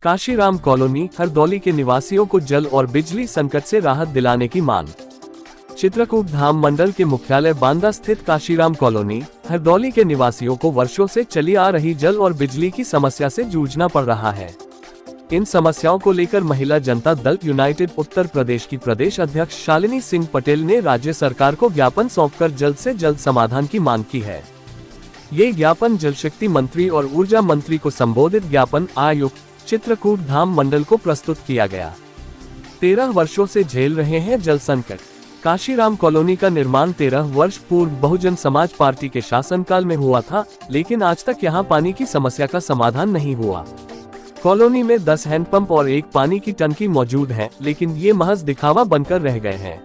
Kashiram colony Hardauli के निवासियों को जल और बिजली संकट से राहत दिलाने की मांग। चित्रकूट धाम मंडल के मुख्यालय बांदा स्थित काशीराम कॉलोनी हरदौली के निवासियों को वर्षों से चली आ रही जल और बिजली की समस्या से जूझना पड़ रहा है। इन समस्याओं को लेकर महिला जनता दल यूनाइटेड उत्तर प्रदेश की प्रदेश अध्यक्ष शालिनी सिंह पटेल ने राज्य सरकार को ज्ञापन सौंपकर जल्द से जल्द समाधान की मांग की है। ये ज्ञापन जल शक्ति मंत्री और ऊर्जा मंत्री को संबोधित ज्ञापन आयुक्त चित्रकूट धाम मंडल को प्रस्तुत किया गया। 13 वर्षों से झेल रहे हैं जल संकट। काशीराम कॉलोनी का निर्माण 13 वर्ष पूर्व बहुजन समाज पार्टी के शासनकाल में हुआ था, लेकिन आज तक यहां पानी की समस्या का समाधान नहीं हुआ। कॉलोनी में 10 हैंडपंप और 1 पानी की टंकी मौजूद है, लेकिन ये महज दिखावा बनकर रह गए हैं।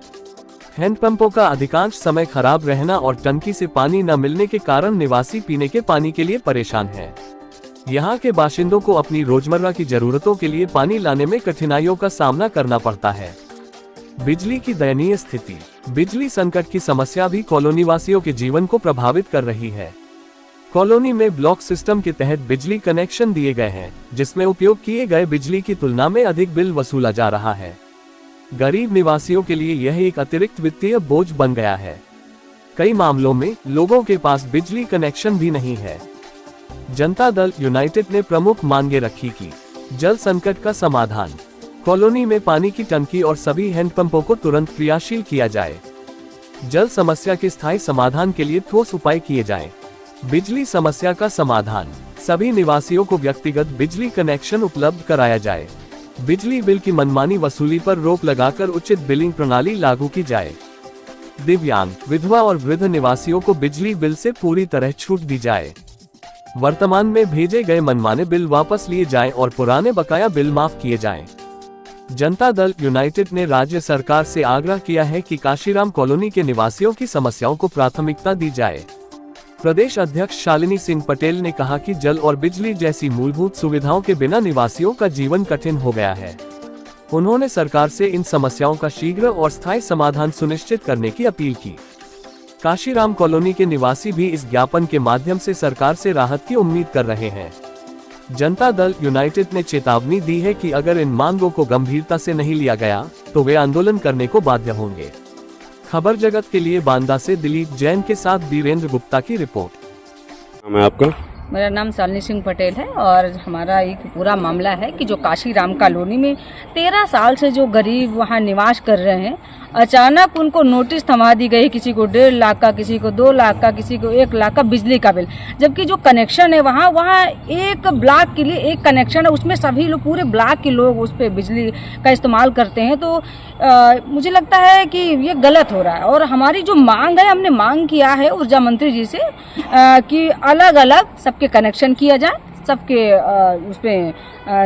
हैंडपंपों का अधिकांश समय खराब रहना और टंकी से पानी न मिलने के कारण निवासी पीने के पानी के लिए परेशान हैं। यहाँ के बाशिंदों को अपनी रोजमर्रा की जरूरतों के लिए पानी लाने में कठिनाइयों का सामना करना पड़ता है। बिजली की दयनीय स्थिति। बिजली संकट की समस्या भी कॉलोनी वासियों के जीवन को प्रभावित कर रही है। कॉलोनी में ब्लॉक सिस्टम के तहत बिजली कनेक्शन दिए गए हैं, जिसमें उपयोग किए गए बिजली की तुलना में अधिक बिल वसूला जा रहा है। गरीब निवासियों के लिए यह एक अतिरिक्त वित्तीय बोझ बन गया है। कई मामलों में लोगों के पास बिजली कनेक्शन भी नहीं है। जनता दल यूनाइटेड ने प्रमुख मांगे रखी कि जल संकट का समाधान, कॉलोनी में पानी की टंकी और सभी हैंडपंपों को तुरंत क्रियाशील किया जाए। जल समस्या के स्थायी समाधान के लिए ठोस उपाय किए जाएं। बिजली समस्या का समाधान, सभी निवासियों को व्यक्तिगत बिजली कनेक्शन उपलब्ध कराया जाए। बिजली बिल की मनमानी वसूली पर रोक लगाकर उचित बिलिंग प्रणाली लागू की जाए। दिव्यांग, विधवा और वृद्ध निवासियों को बिजली बिल से पूरी तरह छूट दी जाए। वर्तमान में भेजे गए मनमाने बिल वापस लिए जाएं और पुराने बकाया बिल माफ किए जाएं। जनता दल यूनाइटेड ने राज्य सरकार से आग्रह किया है कि काशीराम कॉलोनी के निवासियों की समस्याओं को प्राथमिकता दी जाए। प्रदेश अध्यक्ष शालिनी सिंह पटेल ने कहा कि जल और बिजली जैसी मूलभूत सुविधाओं के बिना निवासियों का जीवन कठिन हो गया है। उन्होंने सरकार से इन समस्याओं का शीघ्र और स्थायी समाधान सुनिश्चित करने की अपील की। काशीराम कॉलोनी के निवासी भी इस ज्ञापन के माध्यम से सरकार से राहत की उम्मीद कर रहे हैं। जनता दल यूनाइटेड ने चेतावनी दी है कि अगर इन मांगों को गंभीरता से नहीं लिया गया तो वे आंदोलन करने को बाध्य होंगे। खबर जगत के लिए बांदा से दिलीप जैन के साथ वीरेंद्र गुप्ता की रिपोर्ट। मैं आपका मेरा नाम शालिनी सिंह पटेल है और हमारा एक पूरा मामला है कि जो काशीराम कॉलोनी में 13 साल से जो गरीब वहाँ निवास कर रहे हैं, अचानक उनको नोटिस थमा दी गई, किसी को 1.5 लाख का, किसी को 2 लाख का, किसी को 1 लाख का बिजली का बिल। जबकि जो कनेक्शन है वहाँ एक ब्लॉक के लिए एक कनेक्शन है, उसमें सभी लोग, पूरे ब्लॉक के लोग उस पर बिजली का इस्तेमाल करते हैं। तो मुझे लगता है कि ये गलत हो रहा है और हमारी जो मांग है, हमने मांग किया है ऊर्जा मंत्री जी से कि अलग अलग सबके कनेक्शन किया जाए, सबके उसमें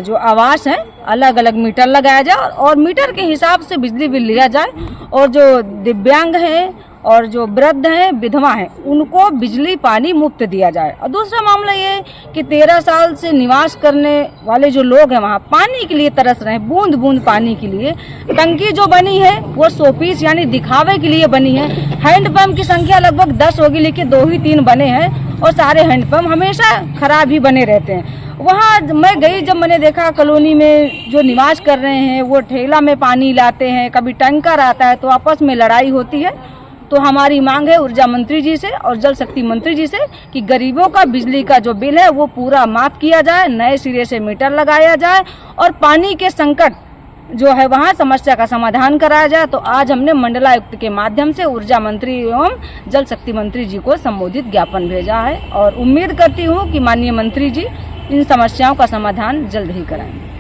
जो आवास है अलग अलग मीटर लगाया जाए और मीटर के हिसाब से बिजली बिल लिया जाए। और जो दिव्यांग हैं और जो वृद्ध हैं, विधवा हैं, उनको बिजली पानी मुफ्त दिया जाए। और दूसरा मामला ये है कि 13 साल से निवास करने वाले जो लोग हैं वहाँ पानी के लिए तरस रहे हैं, बूंद बूंद पानी के लिए। टंकी जो बनी है वो शोपीस यानी दिखावे के लिए बनी है। हैंडपंप की संख्या लगभग 10 होगी, लेकिन 2 ही 3 बने हैं और सारे हैंडपंप हमेशा खराब ही बने रहते हैं। वहाँ मैं गई, जब मैंने देखा कॉलोनी में जो निवास कर रहे हैं वो ठेला में पानी लाते हैं, कभी टैंकर आता है, तो आपस में लड़ाई होती है। तो हमारी मांग है ऊर्जा मंत्री जी से और जल शक्ति मंत्री जी से कि गरीबों का बिजली का जो बिल है वो पूरा माफ किया जाए, नए सिरे से मीटर लगाया जाए और पानी के संकट जो है वहाँ समस्या का समाधान कराया जाए। तो आज हमने मंडलायुक्त के माध्यम से ऊर्जा मंत्री एवं जल शक्ति मंत्री जी को संबोधित ज्ञापन भेजा है और उम्मीद करती हूँ कि माननीय मंत्री जी इन समस्याओं का समाधान जल्द ही कराएंगे।